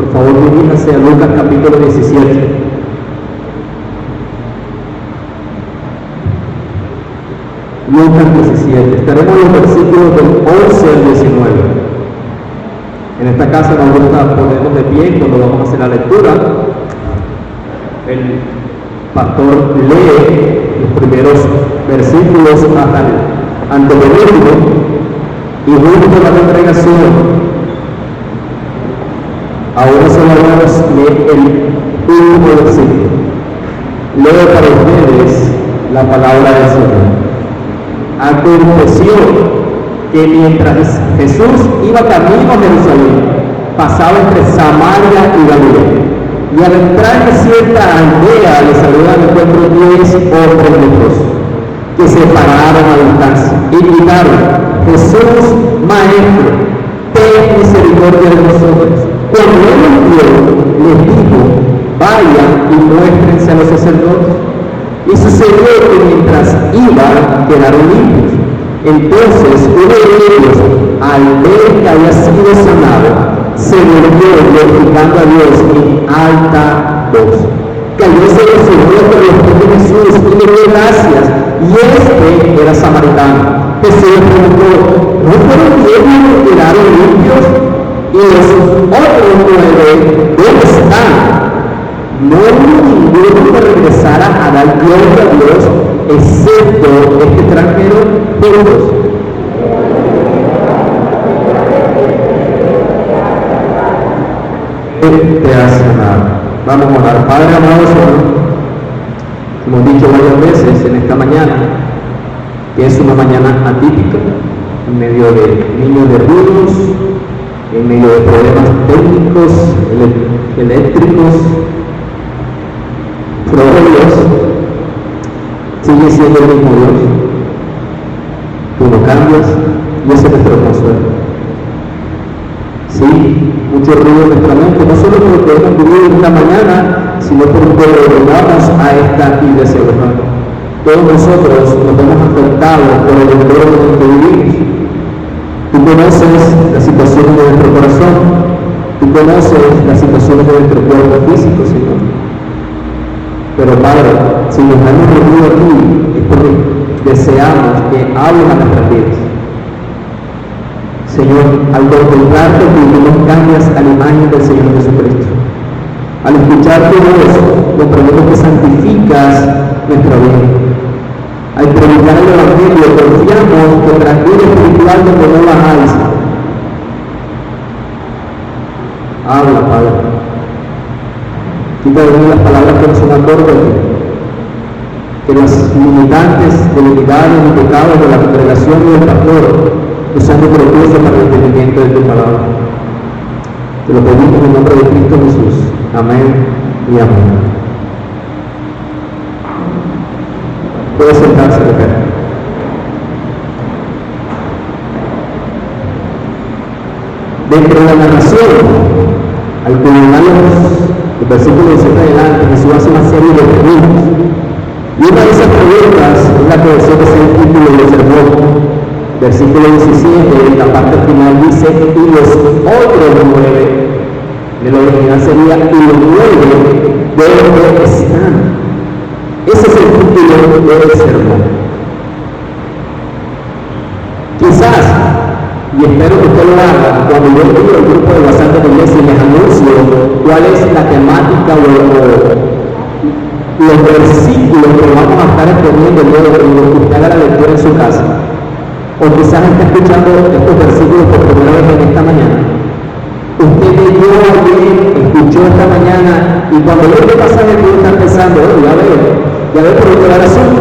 Por favor, diríjase a Lucas capítulo 17. Lucas 17. Estaremos en los versículos del 11 al 19. En esta casa nos gusta ponernos de pie cuando vamos a hacer la lectura. El pastor lee los primeros versículos hasta el antepenúltimo y junto a la congregación ahora solo vamos a leer el último versículo. Leo para ustedes la palabra del Señor. Aconteció que mientras Jesús iba camino a Jerusalén, pasaba entre Samaria y Galilea, y al entrar en cierta aldea le saludaron encuentro 10 hombres leprosos, que se pararon a distancia y gritaron: Jesús, Maestro, ten misericordia de nosotros. Cuando él los vio, les dijo: vayan y muéstrense a los sacerdotes. Y sucedió que mientras iban, quedaron limpios. Entonces uno de ellos, al ver que había sido sanado, se volvió glorificando a Dios en alta voz. Cayó sobre su rostro los pies de Jesús y le dio gracias. Y este era samaritano. Jesús le preguntó: ¿no fueron 10 los que quedaron limpios? Y los otros 9, ¿dónde están? No hubo ninguno que regresara a dar gloria a Dios, excepto este extranjero. Todos. Te ha sanado. Vamos a orar. Padre amado Señor, hemos dicho varias veces en esta mañana que es una mañana atípica, en medio de niños de ruidos, en medio de problemas técnicos, eléctricos. Pero Dios sigue siendo el mismo Dios. Tú no cambias y ese es nuestro consuelo. Sí, mucho ruido en nuestra mente, no solo por lo que hemos vivido esta mañana, sino por lo que llegamos a esta iglesia local. Todos nosotros nos hemos afectado por el entorno en el que vivimos. Tú conoces las situaciones de nuestro corazón, tú conoces las situaciones de nuestro cuerpo físico, Señor. Pero Padre, si nos hemos reunido aquí es porque deseamos que hables a nuestras vidas. Señor, al contemplarte tú nos cambias a la imagen del Señor Jesucristo. Al escuchar tu voz, comprendemos que santificas nuestra vida. Al predicar el Evangelio, confiamos que tras vida espiritual donde no la hay. Habla, Padre. Quita de mí las palabras que no son acordes, que las limitantes debilidades y pecados de la congregación y del pastor nos sean de provecho para el entendimiento de tu palabra. Te lo pedimos en el nombre de Cristo Jesús. Amén y amén. Puede sentarse, Rebeca. Dentro de la narración, al culminar el versículo 17 adelante, Jesús hace una serie de preguntas. Y una de esas preguntas es la que deseo que sea el título del sermón. Versículo 17, en la parte final dice: y los otros 9, en la original sería: y los 9, ¿dónde están? Ese es el título del sermón. Quizás, y espero que usted lo haga, cuando yo digo el grupo de WhatsApp de la iglesia y les anuncio cuál es la temática o los versículos que vamos a estar exponiendo luego cuando usted haga la lectura en su casa, o quizás está escuchando estos versículos por primera vez en esta mañana. Usted leyó ayer, escuchó esta mañana, y cuando ve este pasaje tú estás pensando: ya veo por qué la razón.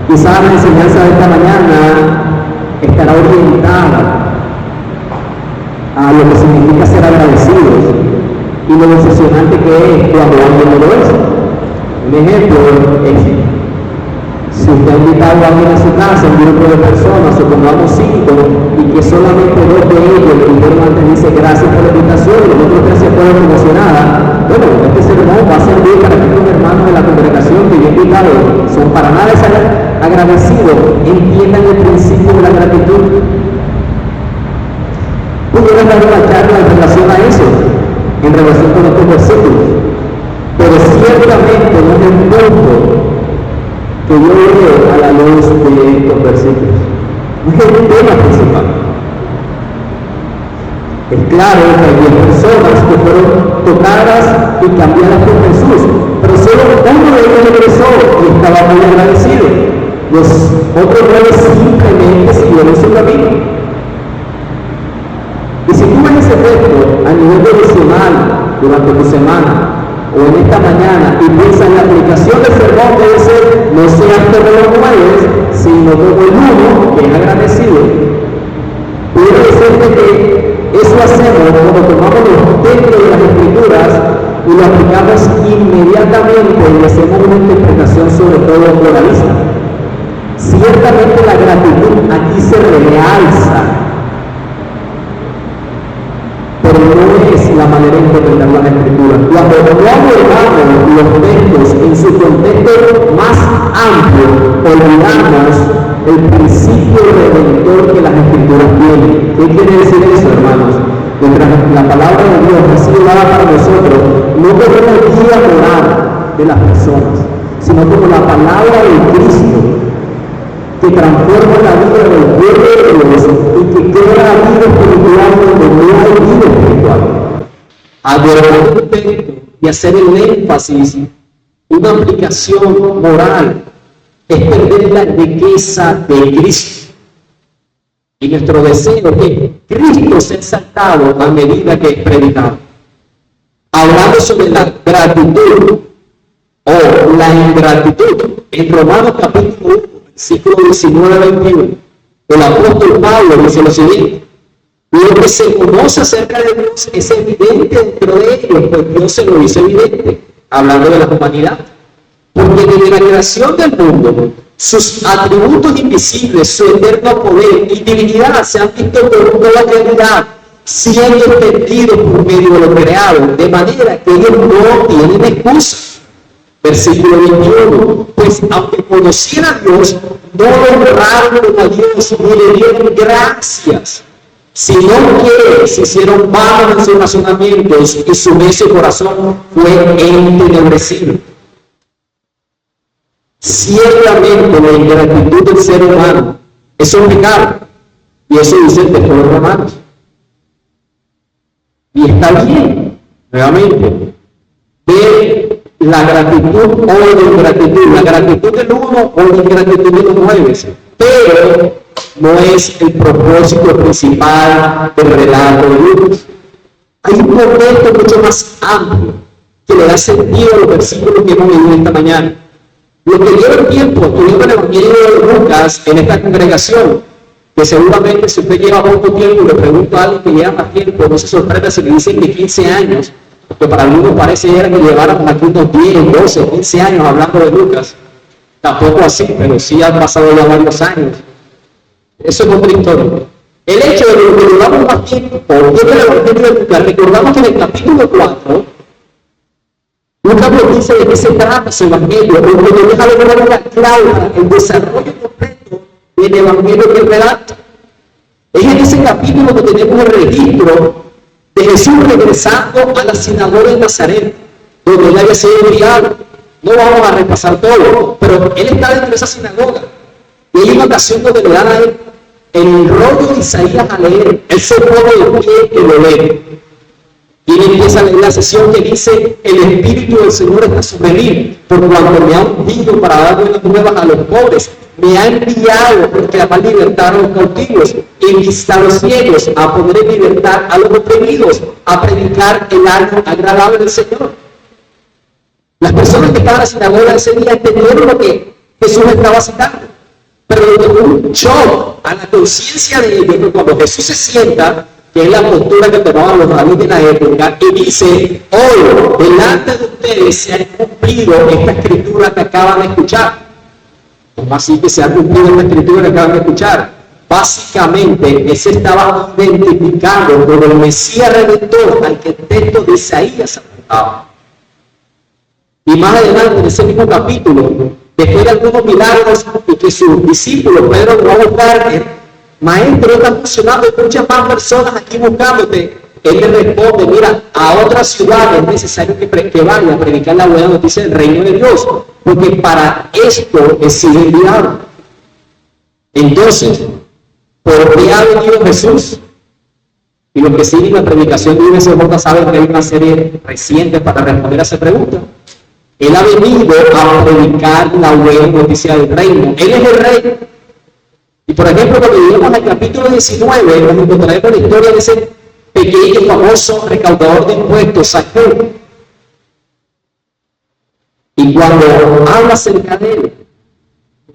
Quizás la enseñanza de esta mañana estará orientada a lo que significa ser agradecidos y lo decepcionante que es cuando alguien no lo es. Un ejemplo es: si usted ha invitado a alguien a su casa, un grupo de personas, supongamos 5, y que solamente 2 de ellos le dijeron antes, dice gracias por la invitación, y los otros 3 se fueron emocionadas, bueno, este sermón va a servir para que estos hermanos de la congregación que yo he invitado son para nada agradecidos, entiendan el principio de la gratitud. Pudiera dar una charla en relación a eso, en relación el tema principal. Es claro que hay personas que fueron tocadas y cambiadas por Jesús, pero solo uno de ellos regresó y estaba muy agradecido. Los otros 9 simplemente siguieron su camino. Y si tú ves ese efecto a nivel devocional durante tu semana o en esta mañana y piensas en la aplicación del sermón, debe ser no seas como los 9, sino como el uno que es agradecido. Pudiera decirte que eso hacemos cuando tomamos los textos de las Escrituras y lo aplicamos inmediatamente y hacemos una interpretación sobre todo moralista. Ciertamente la gratitud aquí se realza, pero no es la manera de interpretar las Escrituras. Cuando no abordamos los textos en su contexto más amplio, olvidamos el principio redentor que las Escrituras tienen. ¿Qué quiere decir eso, hermanos? Mientras la palabra de Dios ha sido dada para nosotros, no como una guía moral de las personas, sino como la palabra de Cristo, que transforma la vida del pueblo de Dios y que crea la vida espiritual donde no hay vida espiritual. Adorar el texto y hacer el énfasis, una aplicación moral, es perder la riqueza de Cristo. Y nuestro deseo es que Cristo sea exaltado a medida que es predicado. Hablando sobre la gratitud o la ingratitud, en Romanos capítulo 1, versículo 19-21, el apóstol Pablo dice lo siguiente: lo que se conoce acerca de Dios es evidente dentro de ellos, pues Dios se lo hizo evidente, hablando de la humanidad. Porque desde la creación del mundo, sus atributos invisibles, su eterno poder y divinidad se han visto con toda claridad, siendo entendidos por medio de lo creado, de manera que ellos no tienen excusa. Versículo 21, pues aunque conocieran a Dios, no honraron a Dios ni le dieron gracias, sino que se hicieron vanos en sus razonamientos y su necio corazón fue entenebrecido. Ciertamente la ingratitud del ser humano es un pecado, y eso dice el texto de Romanos. Y está bien, nuevamente, de la gratitud o la ingratitud, la gratitud del uno o la ingratitud de los 9, pero no es el propósito principal del relato de Lucas. Hay un contexto mucho más amplio que le da sentido a los versículos que hemos leído esta mañana. Lo que lleva el tiempo estudiando el Evangelio de Lucas en esta congregación, que seguramente si usted lleva poco tiempo y le pregunta a alguien que lleva más tiempo, no se sorprenda si le dicen que 15 años, porque para algunos parece que llevaran aquí unos 10, 12, 15 años hablando de Lucas. Tampoco así, pero sí han pasado ya varios años. Eso es otra historia. El hecho de que llevamos más tiempo, viendo el Evangelio de Lucas, recordamos que en el capítulo 4, Lucas nos dice de qué se trata su Evangelio, porque nos deja de una manera clara el desarrollo completo del Evangelio que relata. Es en ese capítulo que tenemos el registro de Jesús regresando a la sinagoga de Nazaret, donde él había sido criado. No vamos a repasar todo, pero él está dentro de esa sinagoga. Y hay una ocasión donde le dan a él el rollo de Isaías a leer. Él se pone de pie y lo lee. Y él empieza a leer la sesión que dice: el Espíritu del Señor está sobre mí, por cuanto me ha ungido para dar buenas nuevas a los pobres, me ha enviado a proclamar libertad a los cautivos y visitar a los ciegos, a poner en libertad a los oprimidos, a predicar el año agradable del Señor. Las personas que estaban en la sinagoga ese día entendieron lo que Jesús estaba citando, pero un shock a la conciencia de ellos que cuando Jesús se sienta, que es la postura que tomaban los rabíes de la época, y dice: hoy delante de ustedes se ha cumplido esta escritura que acaban de escuchar. ¿Cómo así que se ha cumplido esta escritura que acaban de escuchar? Básicamente, él se estaba identificando con el Mesías Redentor al que el texto de Isaías apuntaba. Y más adelante, en ese mismo capítulo, después de algunos milagros y que sus discípulos, Pedro lo va a buscar, maestro, están funcionando, hay muchas más personas aquí buscándote. Él le responde: mira, a otra ciudad es necesario que vaya a predicar la buena noticia del reino de Dios, porque para esto he sido enviado. Entonces, ¿Por qué ha venido Jesús? Y los que siguen la predicación de IBCJ saben que hay una serie reciente para responder a esa pregunta. Él ha venido a predicar la buena noticia del reino. Él es el rey. Y por ejemplo, cuando lleguemos al capítulo 19, nos encontraremos la historia de ese pequeño famoso recaudador de impuestos, Saqueo. Y cuando habla acerca de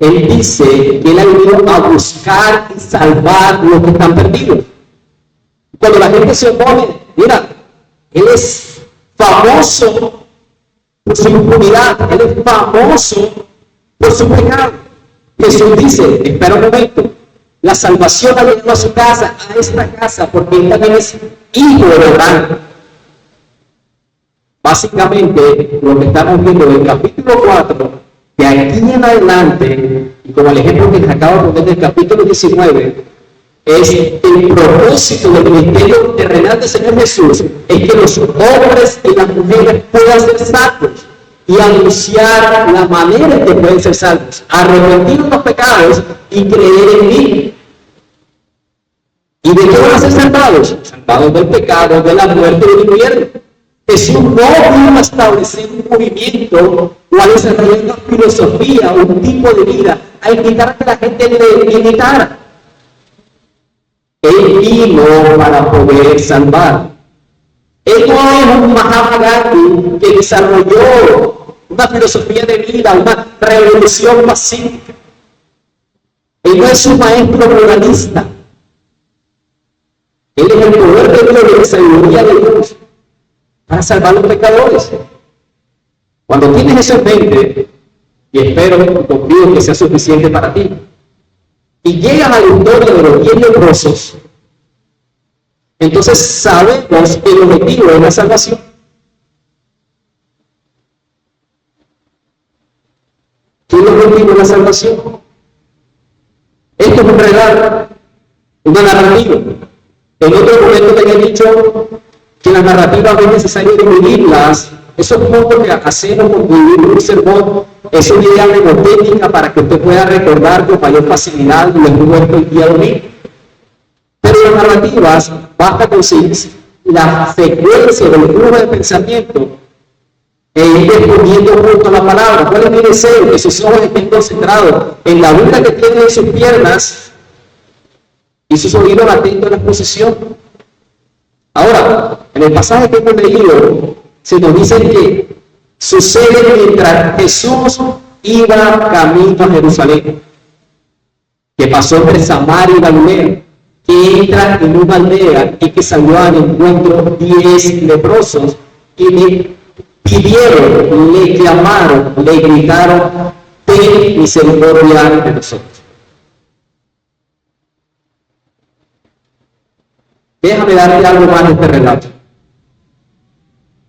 él dice que él ha venido a buscar y salvar los que están perdidos. Cuando la gente se opone, mira, él es famoso por su impunidad, él es famoso por su pecado. Jesús dice, espera un momento, la salvación ha venido a su casa, a esta casa, porque él también es hijo de Abraham. Básicamente, lo que estamos viendo en el capítulo 4, de aquí en adelante, y como el ejemplo que les acabo de poner del capítulo 19, es el propósito del ministerio terrenal del Señor Jesús, es que los hombres y las mujeres puedan ser salvos y anunciar la manera en que pueden ser salvos, arrepentir de los pecados y creer en mí. ¿Y de qué van a ser salvados? Salvados del pecado, de la muerte y del infierno. Jesús no vino a establecer un movimiento o a desarrollar una filosofía, un tipo de vida, a invitar a que la gente le imitara. Él vino para poder salvar. Él no es un Mahatma Gandhi que desarrolló una filosofía de vida, una revolución pacífica. Él no es un maestro moralista. Él es el poder de Dios y la sabiduría de Dios para salvar a los pecadores. Cuando tienes eso en mente, y espero y confío que sea suficiente para ti, y llegas a la historia de los 10 leprosos, entonces sabemos que el objetivo es la salvación. ¿Qué es el objetivo de la salvación? Esto es un relato, una narrativa. En otro momento te he dicho que las narrativas no es necesario dividirlas. Eso es un poco que hacemos con dividir un sermón. Es una idea mnemotécnica para que usted pueda recordar con mayor facilidad lo que el día domingo. Pero las narrativas, basta conseguir la secuencia del flujo de pensamiento e ir respondiendo junto a la palabra. ¿Cuál es mi deseo? Que sus ojos estén concentrados en la Biblia que tiene en sus piernas y sus oídos atentos a la exposición. Ahora, en el pasaje que hemos leído, se nos dice que sucede mientras Jesús iba camino a Jerusalén, que pasó entre Samaria y Galilea, que entra en una aldea y que salió al encuentro 10 leprosos y le pidieron, le clamaron, le gritaron, ten misericordia de nosotros. Déjame darte algo más de este relato.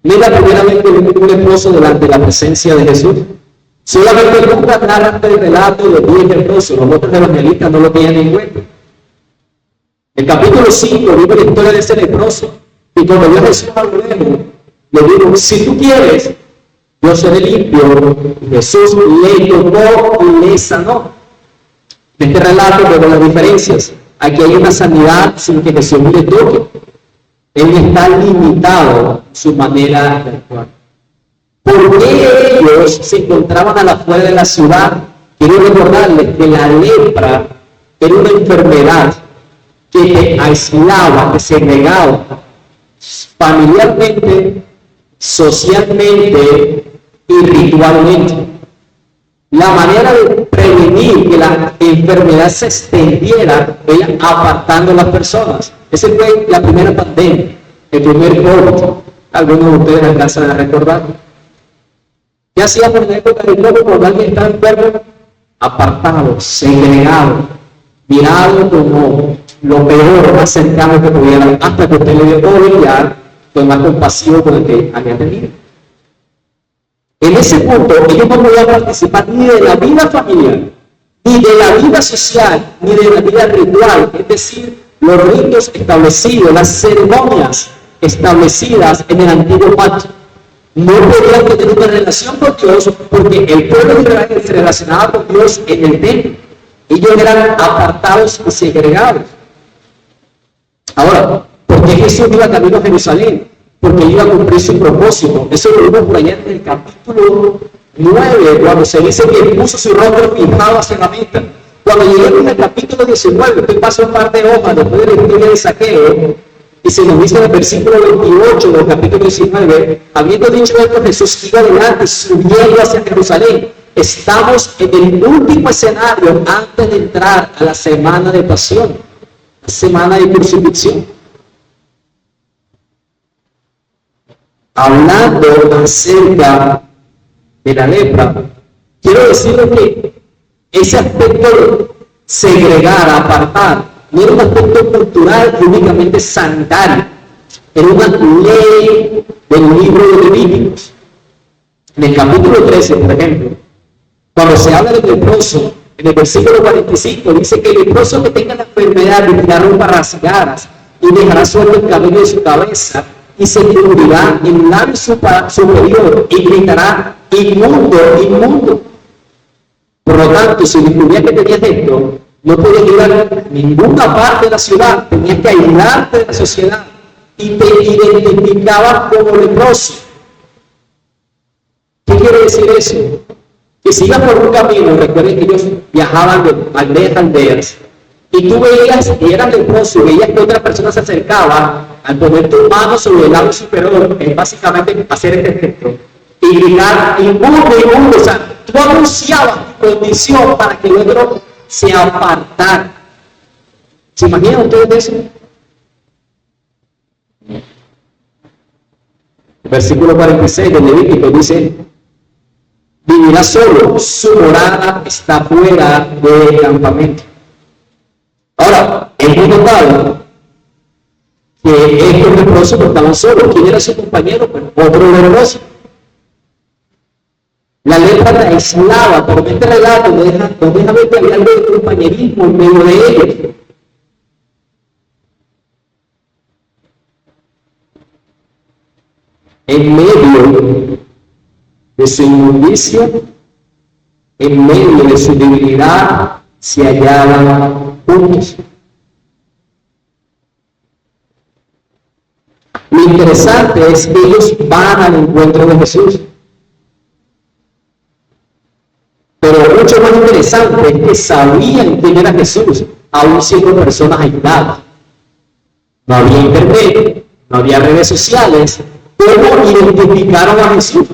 Mira primeramente un leproso delante de la presencia de Jesús. Solamente Lucas narra el relato de 10 leprosos, los otros evangelistas no lo tienen en cuenta. El capítulo 5 vive la historia de ese leproso, y cuando vio a Jesús a lo lejos, le dijo, si tú quieres, yo seré limpio. Y Jesús le tocó y le sanó. En este relato vemos las diferencias. Aquí hay una sanidad sin que Jesús le toque. Él está limitado su manera de actuar. ¿Por qué ellos se encontraban a la afuera de la ciudad? Quiero recordarles que la lepra era una enfermedad que te aislaba, te segregaba familiarmente, socialmente y ritualmente. La manera de prevenir que la enfermedad se extendiera era apartando a las personas. Esa fue la primera pandemia, el primer COVID. Algunos de ustedes alcanzan a recordar. ¿Qué hacíamos en la época del COVID cuando alguien estaba enfermo? Apartado, segregado, mirado como lo peor, más cercano que pudiera, hasta que usted le dio COVID y ya fue más compasivo con el que había tenido. En ese punto, ellos no podían participar ni de la vida familiar, ni de la vida social, ni de la vida ritual, es decir, los ritos establecidos, las ceremonias establecidas en el antiguo pacto. No podían tener una relación con Dios porque el pueblo de Israel se relacionaba con Dios en el templo. Ellos eran apartados y segregados. Ahora, ¿por qué Jesús iba camino a Jerusalén? Porque iba a cumplir su propósito. Eso lo vimos por allá en el capítulo 9, cuando se dice que puso su rostro fijado hacia la meta. Cuando llegamos al capítulo 19, usted pasa un par de hojas después de la historia de Zaqueo, y se nos dice en el versículo 28 del capítulo 19, habiendo dicho esto, Jesús iba adelante, subiendo hacia Jerusalén. Estamos en el último escenario antes de entrar a la semana de pasión, la semana de crucifixión. Hablando acerca de la lepra, quiero decirles que ese aspecto de segregar, apartar, no era un aspecto cultural y únicamente sanitario, era una ley del libro de Levíticos. En el capítulo 13, por ejemplo, cuando se habla del leproso, en el versículo 45 dice que el leproso que tenga la enfermedad vestirá ropas rasgadas y dejará suelto el cabello de su cabeza y se cubrirá el labio superior y gritará: inmundo, inmundo. Por lo tanto, si descubrías que tenías esto, no podías ir a ninguna parte de la ciudad, tenías que aislarte de la sociedad y te identificabas como leproso. ¿Qué quiere decir eso? Que si ibas por un camino, recuerden que ellos viajaban de aldeas a aldeas, y tú veías que eras leproso y veías que otra persona se acercaba, al poner tu mano sobre el labio superior, es básicamente hacer este gesto, y gritar: inmundo, inmundo. O sea, tú anunciabas tu condición para que el otro se apartara. ¿Se imaginan ustedes de eso? El versículo 46 del Levítico dice: vivirá solo, su morada está fuera del campamento. Ahora, es muy notable que estos leprosos no estaban solos. ¿Quién era su compañero? Pues otro leproso. La lepra la aislaba, pero este relato nos deja ver que había algo de compañerismo en medio de ellos. En medio de su inmundicia, en medio de su debilidad, se hallaban juntos. Lo interesante es que ellos van al encuentro de Jesús. Pero mucho más interesante es que sabían quién era Jesús, aún siendo personas aisladas. No había internet, no había redes sociales. ¿Cómo identificaron a Jesús?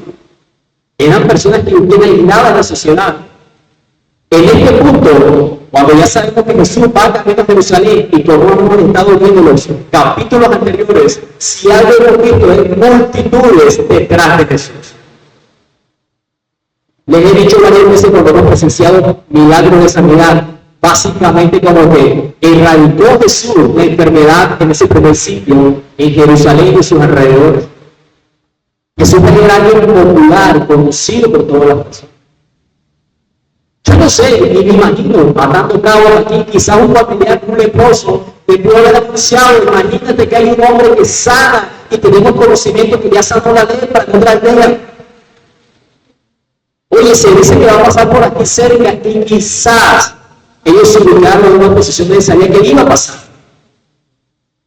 Eran personas que vivían aisladas de la sociedad. En este punto, cuando ya sabemos que Jesús va camino a Jerusalén y como hemos estado viendo en los capítulos anteriores, si algo hemos visto es multitudes detrás de Jesús. Les he dicho varias veces cuando hemos presenciado milagros de sanidad, básicamente como que erradicó Jesús la enfermedad en ese primer sitio, en Jerusalén y sus alrededores. Jesús era alguien popular, conocido por todas las personas. Yo no sé, ni me imagino, matando cabos aquí, quizás un familiar, un leproso, que pudo haber anunciado: imagínate que hay un hombre que sana y tenemos conocimiento que ya sanó la lepra en otra aldea. Oye, se dice que va a pasar por aquí cerca y quizás ellos se ubicaron en una posición de sabía que iba a pasar.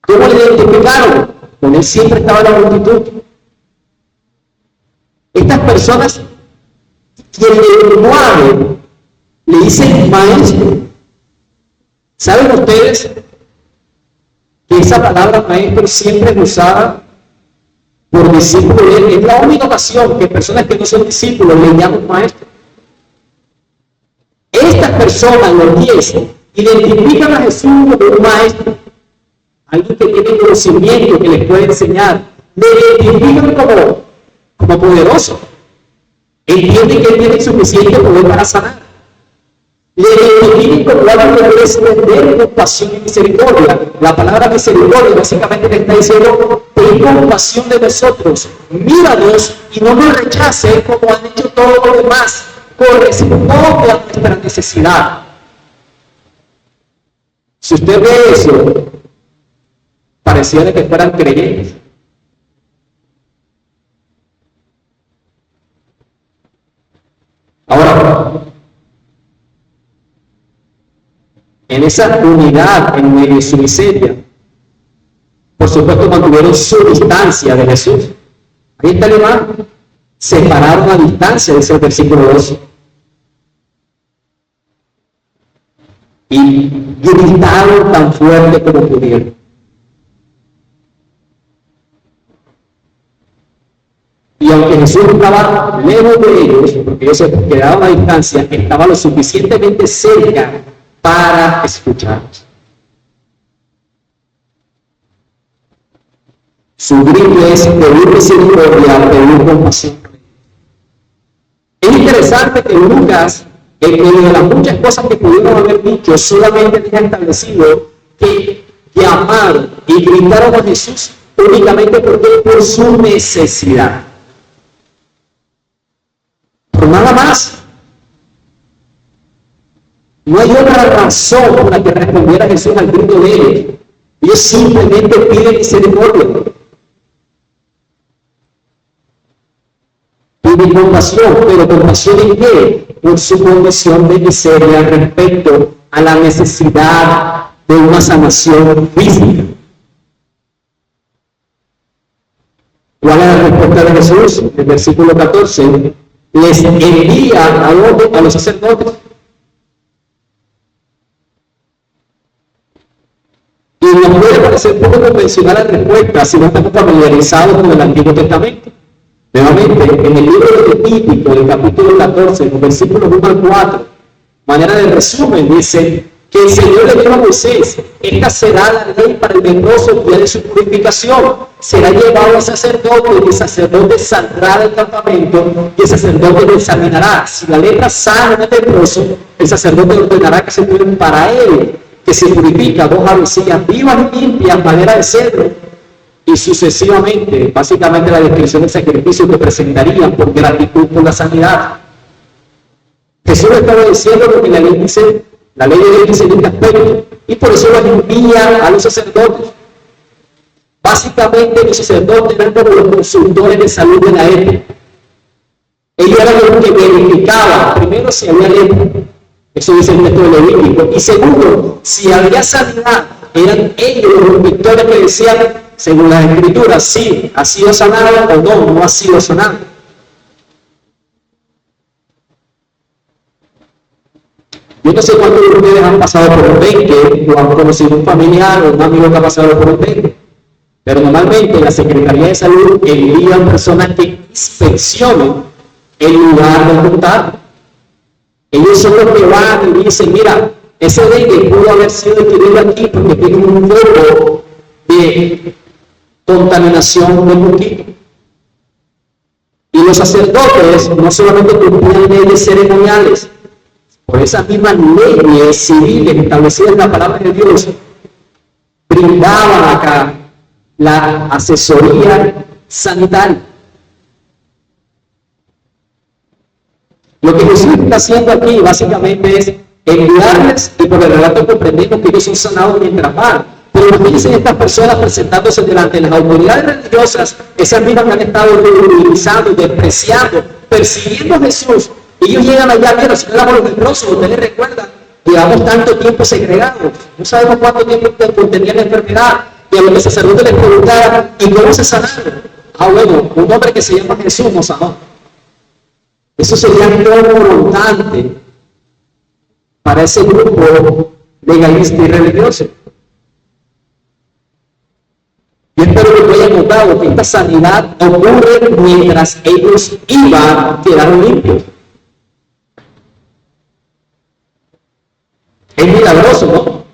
¿Cómo le identificaron? Con él siempre estaba en la multitud. Estas personas, quien le mueve, le dicen maestro. ¿Saben ustedes que esa palabra maestro siempre es usada por discípulos? Es la única ocasión que personas que no son discípulos le llaman maestro. Estas personas, los 10, identifican a Jesús como un maestro, alguien que tiene conocimiento, que les puede enseñar. Le identifican como poderoso. Entienden que él tiene suficiente poder para sanar. Le identifican como alguien que puede extender compasión y misericordia. La palabra misericordia básicamente le está diciendo: ten compasión de nosotros, míranos y no nos rechaces como han hecho todos los demás. Corresponde a nuestra necesidad. Si usted ve eso, pareciera que fueran creyentes. Ahora, en esa unidad en medio de su miseria, por supuesto mantuvieron su distancia de Jesús. Ahí está el hermano. Separaron a distancia, dice el versículo 12. Y gritaron tan fuerte como pudieron. Y aunque Jesús estaba lejos de ellos, porque ellos se quedaban a distancia, estaba lo suficientemente cerca para escucharlos. Su grito es pedir misericordia, pedir compasión. Es interesante que Lucas, en medio de las muchas cosas que pudieron haber dicho, solamente deja establecido que llamaron y gritaron a Jesús únicamente por su necesidad. Por nada más. No hay otra razón por la que respondiera Jesús al grito de ellos. Ellos simplemente piden misericordia. Piden compasión, pero compasión en qué? Por su condición de miseria respecto a la necesidad de una sanación física. ¿Cuál es la respuesta de Jesús? En el versículo 14, les envía a los sacerdotes. Y nos puede parecer poco convencional la respuesta si no estamos familiarizados con el Antiguo Testamento. Nuevamente, en el libro de Levítico, el capítulo 14, en los versículos 1 al 4, manera de resumen, dice que el Señor le dijo a Moisés: esta será la ley para el leproso el día de su purificación. Será llevado al sacerdote, y el sacerdote saldrá del campamento, y el sacerdote lo examinará. Si la lepra sana en el leproso, el sacerdote ordenará que se prueben para él, que se purifica 2 avecillas vivas y limpias, madera de cedro, y sucesivamente, básicamente la descripción del sacrificio que presentarían por gratitud por la sanidad. Jesús estaba diciendo lo que la ley dice, la ley de Dios dice en este aspecto, y por eso los envía a los sacerdotes. Básicamente los sacerdotes eran como los consultores de salud de la época. Ellos eran los que verificaban, primero, si había lepra. Eso dice el texto de Levítico. Y segundo, si había sanidad, eran ellos los inspectores que decían, según las escrituras, si ha sido sanado o no ha sido sanado. Yo no sé cuántos de ustedes han pasado por un dengue, o han conocido un familiar o un amigo que ha pasado por un dengue. Pero normalmente la Secretaría de Salud envía personas que inspeccionen el lugar del contagio. Ellos son los que van y dicen: mira, ese dengue pudo haber sido adquirido aquí porque tiene un foco de contaminación del mosquito. Y los sacerdotes no solamente cumplían leyes ceremoniales, por esas mismas leyes civiles establecidas en la palabra de Dios, brindaban acá la asesoría sanitaria. Lo que Jesús está haciendo aquí básicamente es enviarles, y por el relato comprendemos que ellos son sanados mientras van. Pero imagínense estas personas presentándose delante de las autoridades religiosas, esas mismas que han estado ridiculizando, despreciando, persiguiendo a Jesús. Ellos llegan allá: mira, si no éramos los leprosos, ustedes les recuerdan, llevamos tanto tiempo segregados, no sabemos cuánto tiempo tenían la enfermedad. Y a los sacerdotes les preguntaban: ¿y cómo se sanaron? Ah, bueno, un hombre que se llama Jesús nos sanó. Eso sería confrontante para ese grupo legalista y religioso. Yo espero que hayan notado que esta sanidad ocurre mientras ellos quedaron limpios. Es milagroso, ¿no?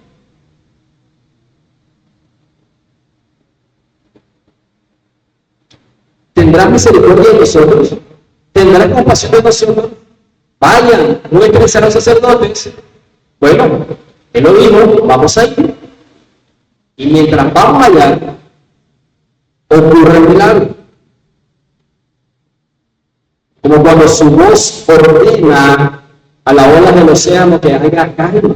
¿Tendrán misericordia de nosotros? ¿Tendrán compasión de nosotros? Vayan, muéstrense a los sacerdotes. Bueno, él lo dijo: vamos a ir. Y mientras vamos allá, ocurre el milagro. Como cuando su voz ordena a la ola del océano que haga calma.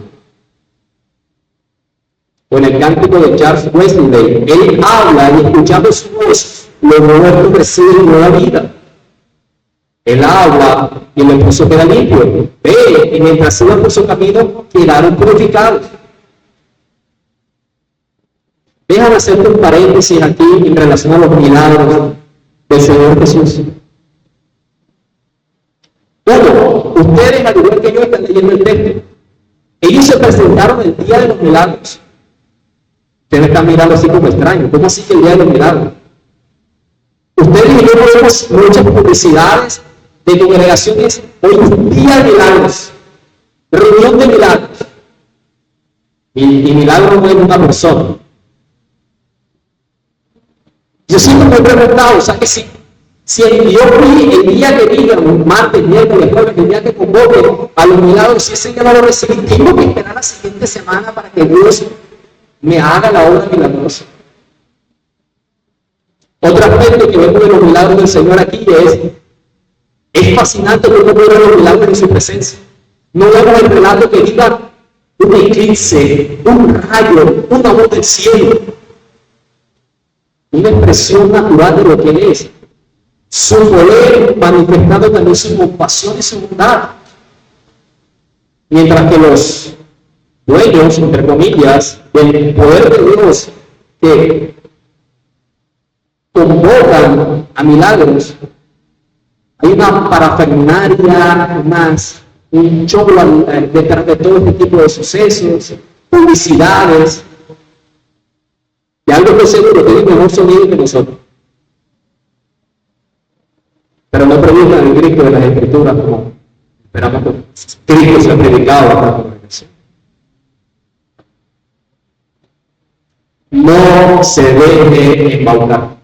O en el cántico de Charles Wesley, él habla y escuchando su voz, los muertos reciben nueva vida. Él habla y el leproso queda limpio. Ve, y mientras iban por su camino, quedaron purificados. Déjame hacerte un paréntesis aquí en relación a los milagros del Señor Jesús. Bueno, ustedes, al igual que yo, están leyendo el texto. Ellos se presentaron el día de los milagros. Ustedes están mirando así como extraño. ¿Cómo así que el día de los milagros? Ustedes y yo vemos muchas publicidades de congregaciones hoy día de milagros, reunión de milagros. Y milagro no es una persona. Yo siempre me he preguntado, o sea, que si yo fui el día que diga, martes, miércoles, jueves, el día que convoque a los milagros, si ese día no lo recibí, tengo que esperar la siguiente semana para que Dios me haga la obra milagrosa. Otro aspecto que vemos de los milagros del Señor aquí es fascinante cómo vemos los milagros en su presencia. No vemos el relato que diga un eclipse, un rayo, una voz del cielo, una expresión natural de lo que Él es. Su poder manifestando también su compasión y su bondad. Mientras que los dueños, entre comillas, del poder de Dios que convocan a milagros, hay una parafernalia, un show detrás de todo este tipo de sucesos, publicidades, y algo que seguro tiene mejor sonido que nosotros. Pero no predican el Cristo de las Escrituras como esperamos que Cristo sea predicado a la congregación. No se deje embaucar.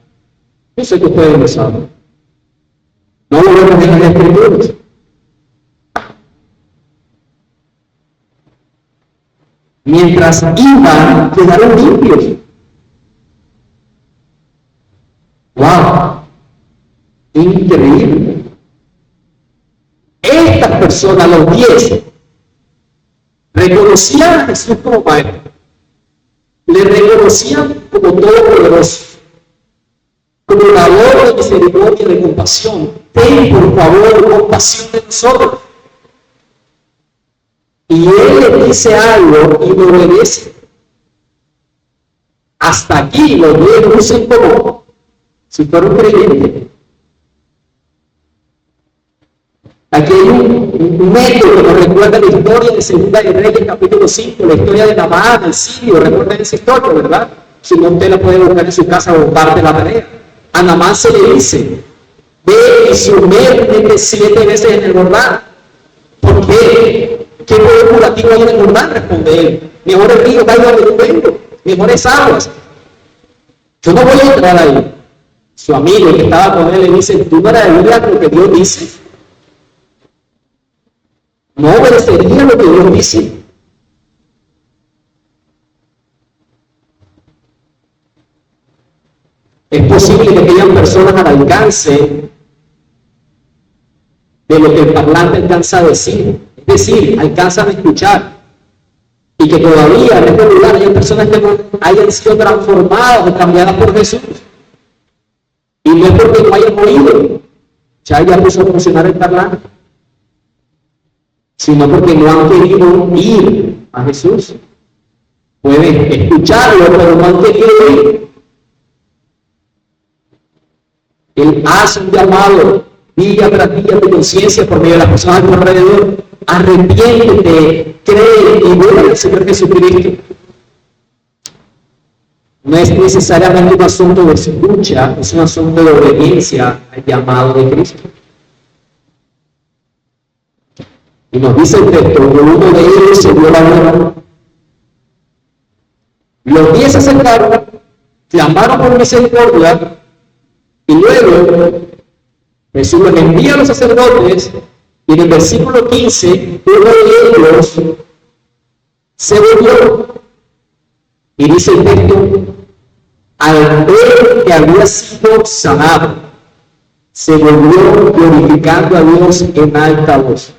Yo sé que ustedes lo saben. No lo vemos en las Escrituras. Mientras iban, quedaron limpios. ¡Wow! Increíble. Estas personas, los 10, reconocían a Jesús como Maestro. Le reconocían como todopoderoso, como dador de misericordia y de compasión. Ten, por favor, compasión de nosotros. Y Él le dice algo y lo obedece. Hasta aquí los 10 lucen como si fuera un creyente. Aquí hay un método que nos recuerda la historia de Segunda de Reyes, capítulo 5, la historia de Naamán, el sirio. Recuerden esa historia, ¿verdad? Si no, usted la puede buscar en su casa o parte de la tarea. A Naamán se le dice: ve y sumérgete 7 veces en el Jordán. ¿Por qué? ¿Qué poder curativo hay en el Jordán? Responde él. Mejor el río caiga donde yo vengo, mejores aguas. Yo no voy a entrar ahí. Su amigo, el que estaba con él, le dice: ¿tú no obedecerías lo que Dios dice? ¿No obedecerías lo que Dios dice? Es posible que hayan personas al alcance de lo que el parlante alcanza a decir. Es decir, alcanzan a escuchar. Y que todavía en este lugar hay personas que no hayan sido transformadas o cambiadas por Jesús. Y no es porque no hayan oído, ya puso a funcionar el parlante, sino porque no han querido ir a Jesús. Pueden escucharlo, pero no han querido ir. Él hace un llamado día tras día de conciencia por medio de las personas a tu alrededor. Arrepiéntete, cree y vuelve al Señor Jesucristo. No es necesariamente un asunto de escucha, es un asunto de obediencia al llamado de Cristo. Y nos dice el texto: uno de ellos se dio la vuelta. Los 10 se acercaron, clamaron por misericordia, y luego Jesús los envía a los sacerdotes, y en el versículo 15, uno de ellos se volvió, y dice el texto: al ver que había sido sanado, se volvió glorificando a Dios en alta voz.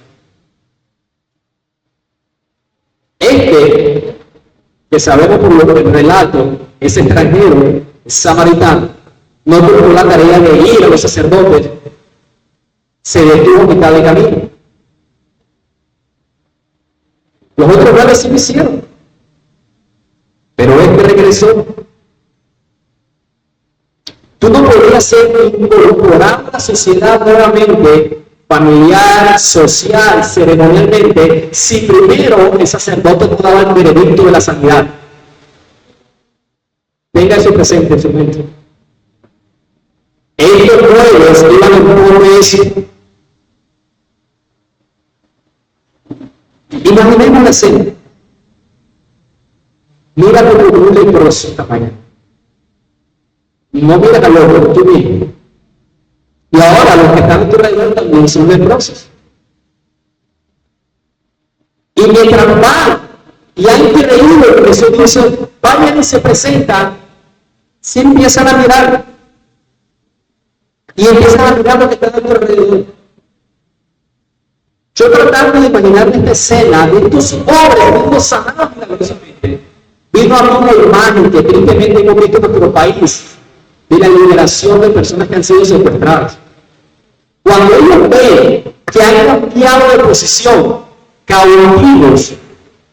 Este, que sabemos por el relato, es extranjero, es samaritano, no tuvo la tarea de ir a los sacerdotes, se detuvo a mitad de camino. Los otros 9 sí lo hicieron, pero este regresó Tú no podrías ser incorporado a la sociedad nuevamente, familiar, social, ceremonialmente, si primero el sacerdote no daba el veredicto de la sanidad. Tenga eso presente en su mente. Ellos nuevos iban en pos de eso. Imaginemos la escena. Mira como un leproso esta mañana. No mira al otro, tú mismo. Y ahora los que están a tu alrededor también son leprosos. Y mientras van y han creído que Jesús dice, vayan y se presentan, se empiezan a mirar. Y empiezan a mirar lo que está a tu alrededor. Yo tratando de imaginarme esta escena de estos pobres, de estos sanados milagrosamente, vino a mí una imagen que tristemente hemos visto en nuestro país, de la liberación de personas que han sido secuestradas. Cuando ellos ven que han cambiado de posición, cautivos,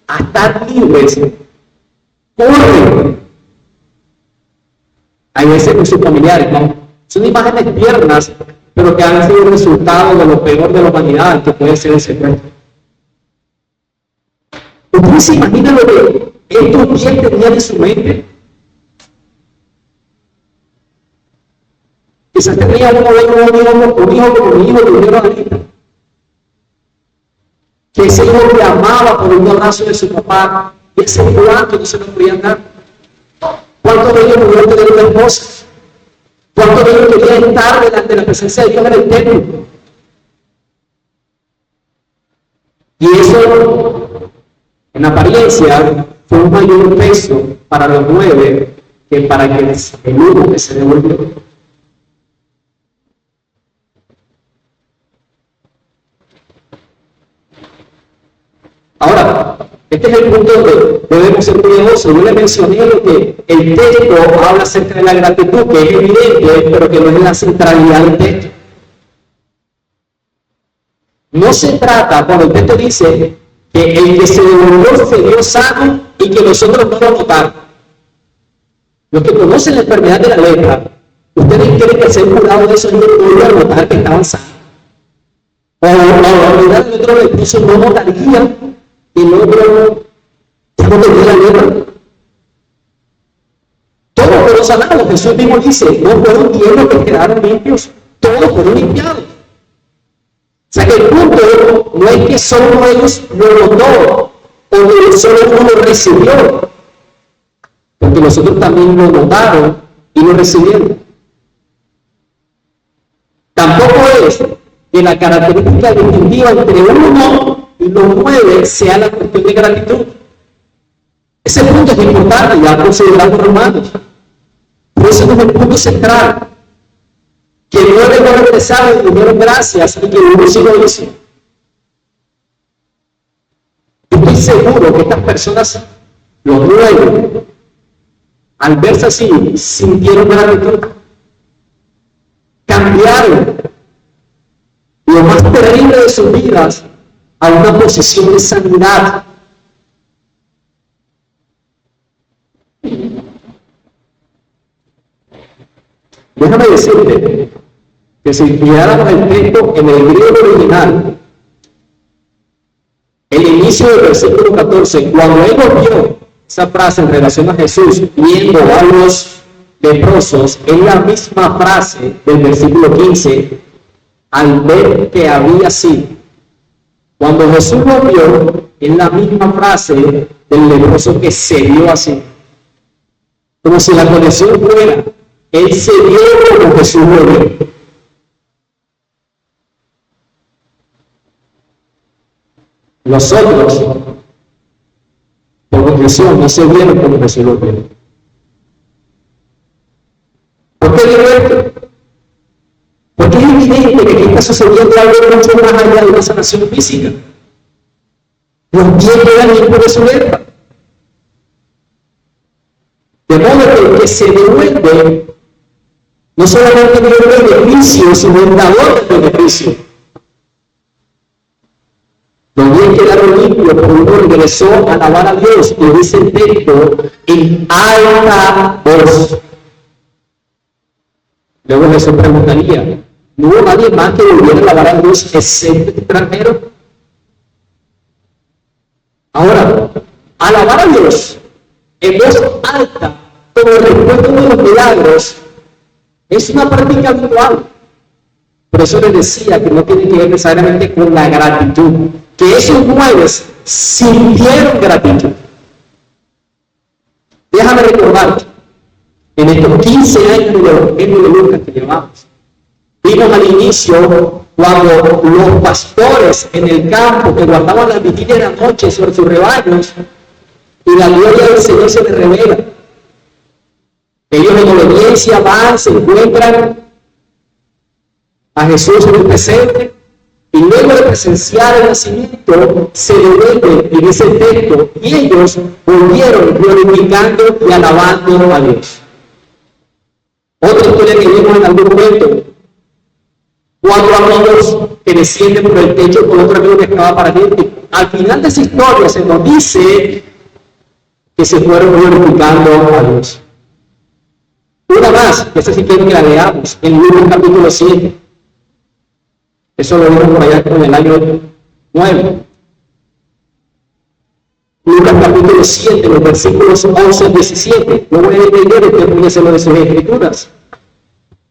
a estar libres, corren. Hay veces con sus familiares, ¿no? Son imágenes tiernas, pero que han sido el resultado de lo peor de la humanidad, que puede ser el secuestro. ¿Ustedes se imaginan lo que estos 10 tenían en su mente? Quizás tenía un hijo como mi hijo que vieron ahorita. Que ese hijo que amaba por un abrazo de su papá, y ese cuánto no se lo podían dar. ¿Cuántos de ellos pudieron tener una esposa? ¿Cuántos de ellos querían estar delante de la presencia de Dios en el templo? Y eso, en apariencia, fue un mayor peso para los 9 que para el uno que se devolvió. Ahora, este es el punto donde debemos ser cuidadosos. Yo le mencioné lo que el texto habla acerca de la gratitud, que es evidente, pero que no es la centralidad del texto. No se trata, cuando el texto dice que el que se devolvió se dio sano y que nosotros no lo notaron. Los que conocen la enfermedad de la lepra, ¿ustedes creen que el ser curado de eso no podía notar que estaban sanos? O la realidad del otro leproso no notaría que el otro ya no tenía la lepra. Todos fueron sanados. Jesús mismo dice, no fueron 10 los que quedaron limpios, todos fueron limpiados. O sea que el punto no es que solo ellos lo notó o que solo uno lo recibió, porque los otros también lo notaron y lo recibieron. Tampoco es que la característica distintiva entre uno y los 9 sea la cuestión de gratitud. Ese punto es importante, ya consideramos Romanos. Pero ese no es el punto central. Que 9 no regresaron y dieron gracias y que uno sí lo hizo. Yo estoy seguro que estas personas, los 9, al verse así, sintieron gratitud. Cambiaron lo más terrible de sus vidas a una posición de sanidad. Déjame decirte que si miráramos el texto en el griego original, el inicio del versículo 14, cuando él vio esa frase en relación a Jesús viendo a los leprosos, es la misma frase del versículo 15, al ver que había sido. Cuando Jesús lo vio, es la misma frase del leproso que se vio así. Como si la conexión fuera, él se vio como Jesús lo vio. Los otros, por conclusión, no se vieron como Jesús lo vio. ¿Por qué digo esto? Porque es evidente que aquí está sucediendo algo mucho más allá de una sanación física. Los pies quedan limpios de su lepra. De modo que el que se devuelve no solamente devuelve el beneficio, sino el dador del beneficio. Los pies quedaron limpios, por uno regresó a alabar a Dios, y dice el texto, en alta voz. Luego Jesús preguntaría, ¿no hubo nadie más que volviera a alabar a Dios excepto el extranjero? Ahora, alabar a Dios en voz alta, como respuesta de los milagros, es una práctica habitual. Por eso les decía que no tiene que ver necesariamente con la gratitud, que esos 9 sintieron gratitud. Déjame recordar, en estos 15 años de Evangelio de Lucas que llevamos, vimos al inicio cuando los pastores en el campo que guardaban la vigilia de la noche sobre sus rebaños, y la gloria del Señor se les revela. Ellos en obediencia van, se encuentran a Jesús en el presente, y luego de presenciar el nacimiento, se devuelven en ese texto, y ellos volvieron glorificando y alabando a Dios. Otra historia que vimos en algún momento, 4 amigos que descienden por el techo con otro amigo que estaba paralítico. Al final de esa historia se nos dice que se fueron glorificando a Dios. Una más, que esa sí quiero que la leamos, en Lucas capítulo 7. Eso lo vimos por allá en el año 9. Lucas capítulo 7, los versículos 11 al 17. No voy a leer, usted puede hacerlo de sus escrituras.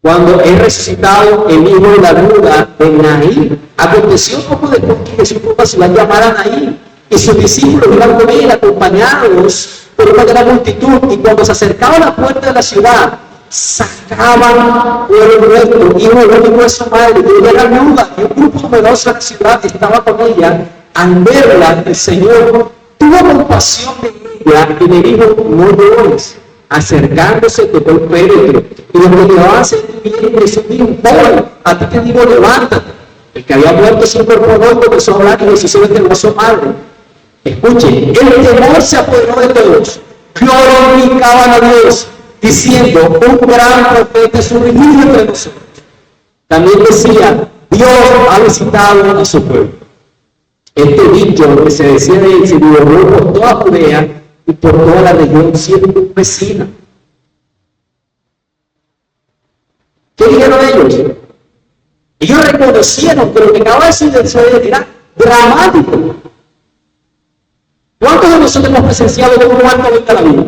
Cuando es resucitado el hijo de la viuda de Naín, aconteció poco después que Jesús fue a una ciudad llamada Naín, y sus discípulos iban con él acompañados por una gran multitud, y cuando se acercaba a la puerta de la ciudad, sacaban por el muerto, hijo único de su madre, y ella era viuda, y un grupo numeroso de la ciudad estaba con ella. Al verla, el Señor tuvo compasión de ella y le dijo, no llores. Acercándose, tocó el féretro, y los que llevaban se detuvieron. Jesús dijo, joven, a ti te digo, levántate. El que había muerto se incorporó y comenzó a hablar, y Jesús se lo entregó a su madre. Escuchen, el temor se apoderó de todos, glorificaban a Dios, diciendo, un gran profeta es surgido entre nosotros. También decía, Dios ha visitado a su pueblo. Este dicho que se decía de él se divulgó por toda Judea y por toda la región circunvecina. ¿Qué dijeron ellos? Ellos reconocieron que lo que acaba de suceder era dramático. ¿Cuántos de nosotros hemos presenciado de un muerto venga a la vida?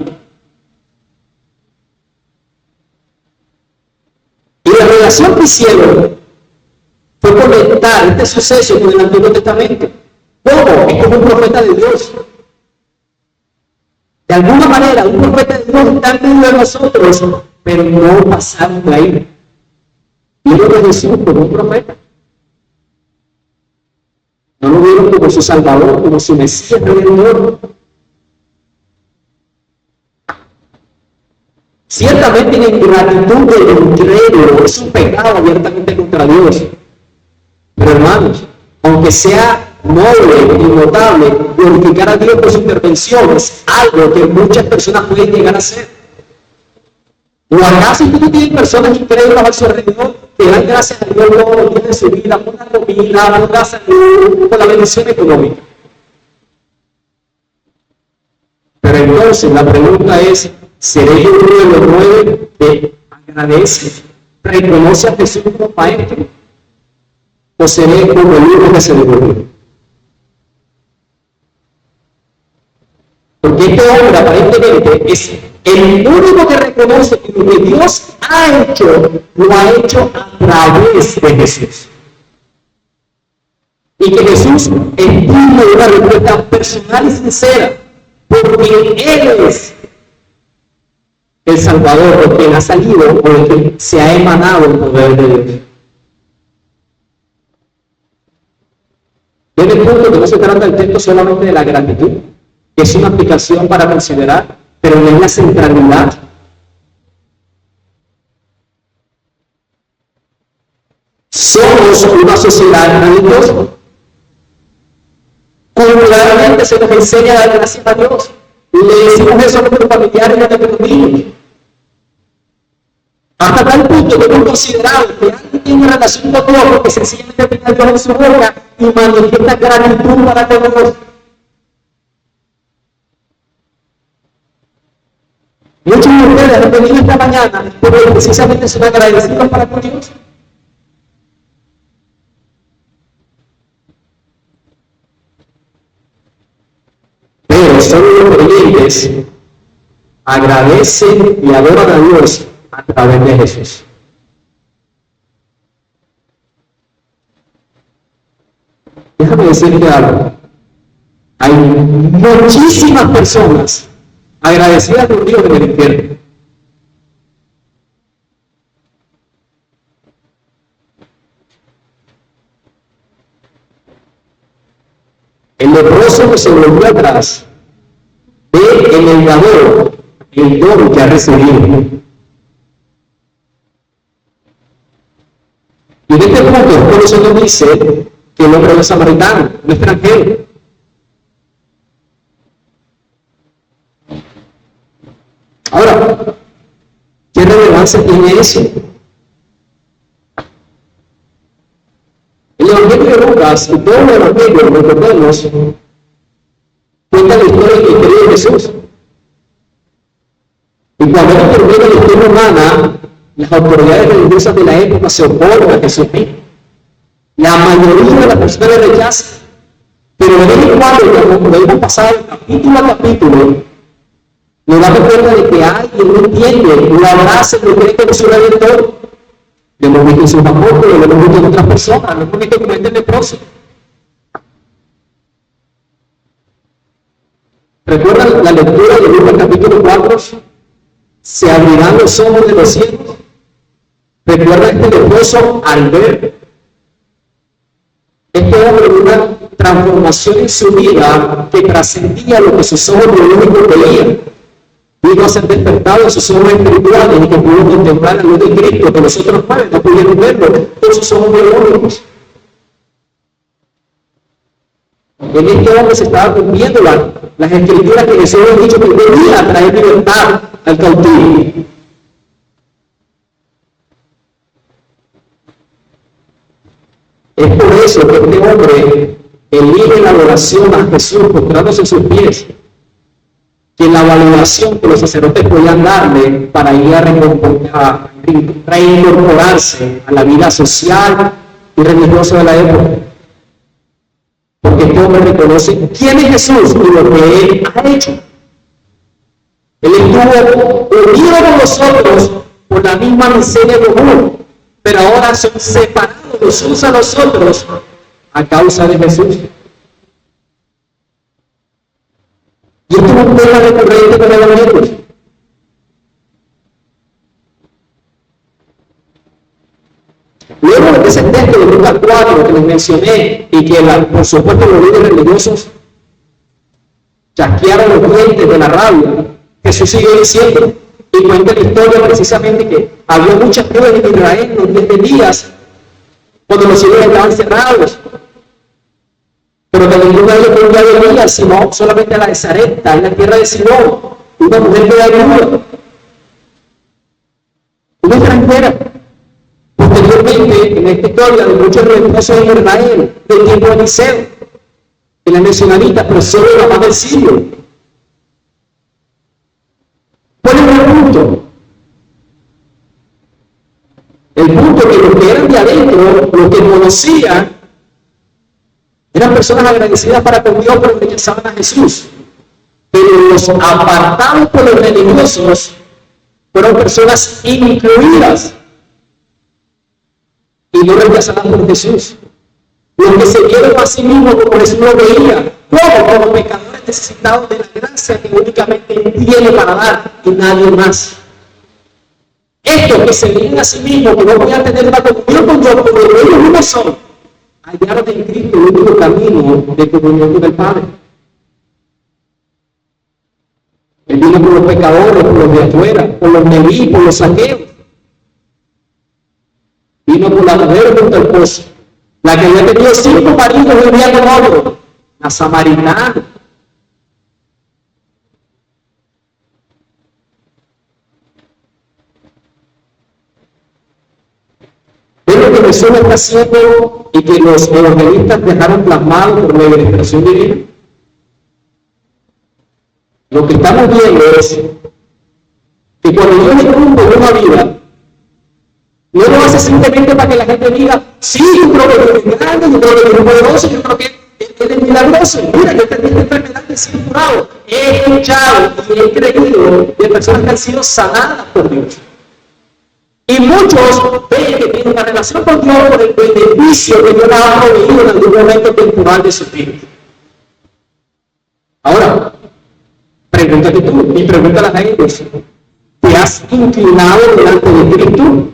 Y la relación que hicieron fue conectar este suceso con el Antiguo Testamento. ¿Cómo? Es como un profeta de Dios. De alguna manera, un profeta de Dios está en medio de nosotros, pero no pasaron de ahí. Vieron a Jesús como un profeta. No lo vieron como su Salvador, como su Mesías Redentor. Ciertamente la ingratitud del incrédulo es un pecado abiertamente contra Dios. Pero hermanos, aunque sea noble y notable, glorificar a Dios por su intervención es algo que muchas personas pueden llegar a hacer. ¿O acaso usted no tiene personas incrédulas a su alrededor que dan gracias a Dios todos los días de su vida por la comida, por la salud, por la bendición económica? Pero entonces la pregunta es, ¿seré yo uno de los 9 que agradece, reconoce a Jesús como maestro? ¿O seré como el único que se devolvió? Porque este hombre aparentemente es el único que reconoce que lo que Dios ha hecho, lo ha hecho a través de Jesús. Y que Jesús es digno de una respuesta personal y sincera, porque Él es el Salvador, porque Él ha salido, porque se ha emanado el poder de Dios. Viene el punto que no se trata el texto solamente de la gratitud, que es una aplicación para considerar, pero no es la centralidad. Somos una sociedad religiosa. Culturalmente se nos enseña a dar gracias a Dios. Le decimos eso a nuestros familiares y a nuestros niños. Hasta tal punto que hemos considerado que alguien tiene una relación con Dios porque sencillamente tiene a Dios en su boca y manifiesta gratitud para con Dios. Muchos de ustedes han venido esta mañana porque precisamente son agradecidos para con Dios. Pero solo los creyentes agradecen y adoran a Dios a través de Jesús. Déjame decirte algo. Hay muchísimas personas agradecidas por Dios en el infierno. El leproso que se volvió atrás ve en el dador el don que ha recibido. Y en este punto, por eso nos dice que el hombre no es samaritano, no es extranjero. Ahora, ¿qué relevancia tiene eso? El Evangelio de Lucas y todo el Evangelio, recordemos, cuenta la historia del ministerio de Jesús. Y cuando él termina la historia humana, las autoridades religiosas de la época se oponen a Jesús mismo. La mayoría de las personas le rechazan. Pero de vez en cuando, como hemos pasado capítulo a capítulo, nos damos cuenta de que alguien no entiende, lo abraza, lo cree que no es un redentor. Lo hemos visto en sus apóstoles, lo hemos visto en otras personas, lo hemos visto como este leproso. ¿Recuerdan la lectura de Lucas capítulo 4? Se abrirán los ojos de los ciegos. ¿Recuerda este leproso al ver este hombre una transformación en su vida que trascendía lo que sus ojos biológicos veían? Vino a ser despertado en sus ojos espirituales y que pudo contemplar la luz de Cristo, que los otros padres no pudieron verlo con sus ojos biológicos. En este hombre se estaba cumpliendo las escrituras que Jesús había dicho que venía a traer libertad al cautivo. Es por eso que este hombre elige la adoración a Jesús postrándose en sus pies, que la valoración que los sacerdotes podían darle para ir a reincorporarse a la vida social y religiosa de la época. Porque este hombre reconoce quién es Jesús y lo que Él ha hecho. Él estuvo unido con nosotros por la misma miseria común, pero ahora son separados los unos a los otros a causa de Jesús. Y esto es un tema recurrente con el Evangelio. Luego de ese texto de Lucas 4 que les mencioné y que por supuesto los líderes religiosos chasquearon los dientes de la rabia, Jesús siguió diciendo y cuenta la historia precisamente que había muchas pruebas en Israel en los días cuando los cielos estaban cerrados, pero que ninguna de ellos podía venir, sino solamente a la de Sarepta, en la tierra de Sidón, una mujer que era viuda, una extranjera. Posteriormente, en esta historia de muchos religiosos en Israel, del tiempo de Eliseo, que la mencionadita, pero solo la más del siglo. ¿Cuál es el punto? El punto que los que eran de adentro, los que conocían, eran personas agradecidas para con Dios, pero rechazaban a Jesús. Pero los apartados por los religiosos fueron personas incluidas y no rechazadas por Jesús. Los que se vieron a sí mismos como Jesús lo veía, como pecadores necesitados de la gracia que únicamente Él tiene para dar y nadie más. Estos que se veían a sí mismos, que no podían tener una comunión con Dios, como ellos mismos son, hallaron en Cristo el único camino de comunión con el Padre. Él vino por los pecadores, por los de afuera, por los leví, por los saqueos. Vino por la mujer junto al pozo, la que había tenido 5 maridos y vivía con otro, la samaritana. Es lo que Jesús está haciendo y que los evangelistas dejaron plasmado por la ilustración divina. Lo que estamos viendo es Y cuando Dios incumbe una vida, no lo hace simplemente para que la gente diga, sí, yo creo que Dios es grande, yo creo que Dios es poderoso, yo creo que Él es milagroso. Mira, yo tenía esta enfermedad y he sido curado. He escuchado y he creído de personas que han sido sanadas por Dios. Y muchos ven que tienen una relación con Dios por el beneficio que Dios ha proveído en algún momento temporal de su vida. Ahora, pregúntate tú y pregúntale a ellos, ¿te has inclinado delante de Cristo?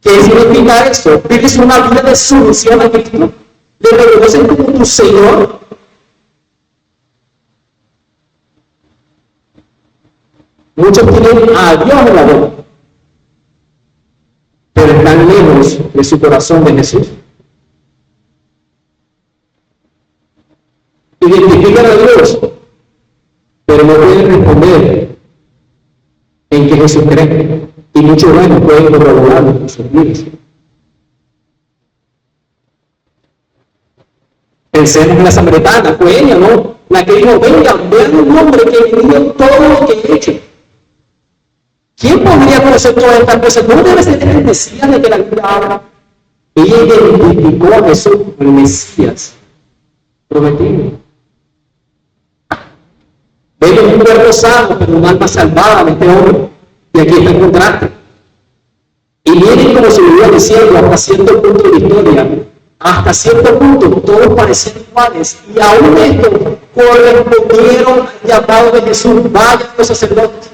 ¿Qué significa eso? ¿Vives una vida de sumisión a Cristo? ¿Le reconoces como tu Señor? Muchos tienen a Dios en la boca, pero están lejos de su corazón de Jesús. Identifican a Dios, pero no pueden responder en que Jesús cree. Y muchos buenos pueden corroborarlo con sus vidas. Pensemos en la samaritana, fue ella, ¿no? La que dijo, vengan, vean un hombre que me dio todo lo que he hecho. ¿Quién podría conocer todas estas cosas? ¿No debe ser el Mesías de que la Biblia habla? Ella identificó a Jesús como el Mesías prometido. Vemos un cuerpo sano, pero un alma salvada de este hombre. Y aquí está el contraste. Y miren cómo se vivía diciendo hasta cierto punto de la historia. Hasta cierto punto todos parecían iguales. Y aún esto correspondieron al llamado de Jesús. Vayan los sacerdotes.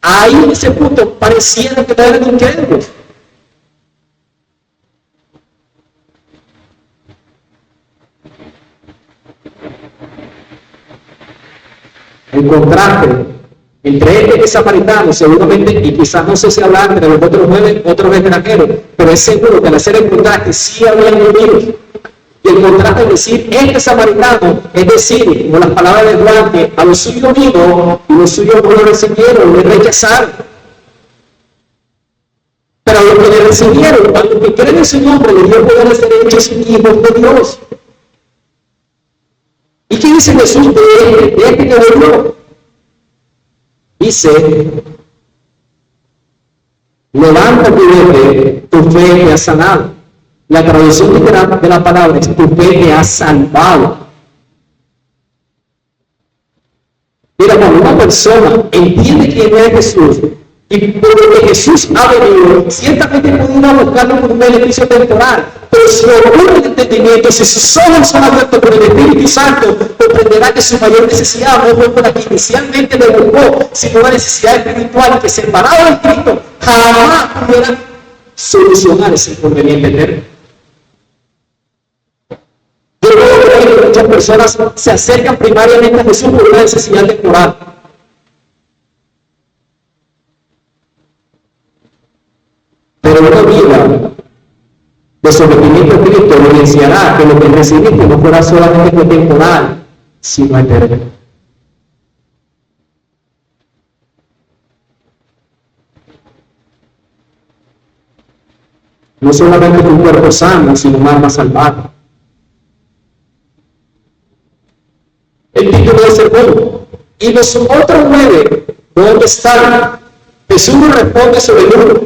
Ahí en ese punto parecieron que eran incrédulos. El contraste entre este que es samaritano, seguramente, y quizás no sé si hablar entre los otros 9, otros extranjeros, pero es seguro que al hacer el contraste sí habían unidos. Y el contraste es decir, este samaritano, es decir, con las palabras de Juan, que a los suyos vino y los suyos no lo recibieron, le rechazaron. Pero a los que le recibieron, a los que creen en su nombre, les dio poder de ser hechos hijos de Dios. ¿Y qué dice Jesús de este que volvió? Dice, levántate y vete, tu fe te ha sanado. La traducción literal de la palabra es, tu fe te ha salvado. Mira, cuando una persona entiende quién es Jesús, y por lo que Jesús ha venido, ciertamente puede ir a buscarlo por un beneficio temporal, pero si ocurre el entendimiento, si sus ojos son abiertos por el Espíritu Santo, comprenderá que su mayor necesidad no fue por la que inicialmente le buscó, sino una necesidad espiritual que, separado de Cristo, jamás pudiera solucionar ese inconveniente eterno. Yo creo que muchas personas se acercan primariamente a Jesús por una necesidad temporal. Pero una vida de sometimiento a Cristo evidenciará que lo que recibiste no fuera solamente temporal, sino eterno. No solamente un cuerpo sano, sino un alma salvada. El título de sermón. Y los otros 9, ¿dónde están? Jesús nos responde sobre uno.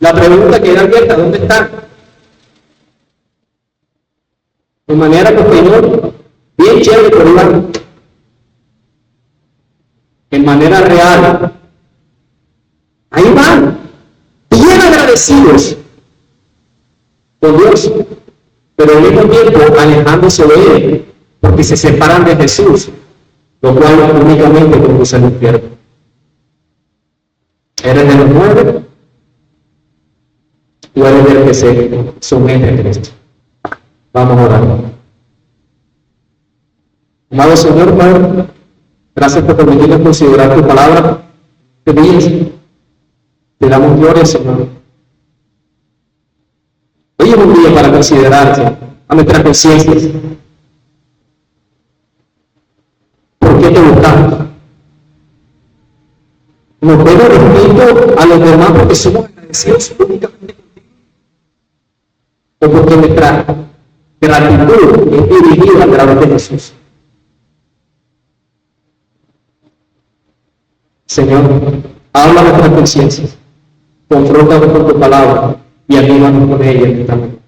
La pregunta que era abierta, ¿dónde están? De manera posterior, bien chévere por un lado. En manera real. Ahí van, bien agradecidos con Dios, pero al mismo tiempo alejándose de Él, porque se separan de Jesús, lo cual únicamente conduce al infierno. ¿Eres de los 9? ¿O eres del que se somete a Cristo? Vamos a orar. Amado Señor, Padre, gracias por permitirnos considerar tu palabra. Te bendigo. Te damos gloria, Señor. Hoy es un día para considerarte a nuestras conciencias. ¿Por qué te buscamos? Nos vemos respeto a los demás porque somos agradecidos únicamente contigo. O porque nuestra gratitud es dirigida a través de Jesús. Señor, Habla nuestra conciencia, confróntanos con tu palabra y anímanos con ella también.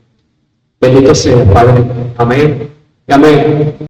Bendito sea, Padre. Amén. Amén.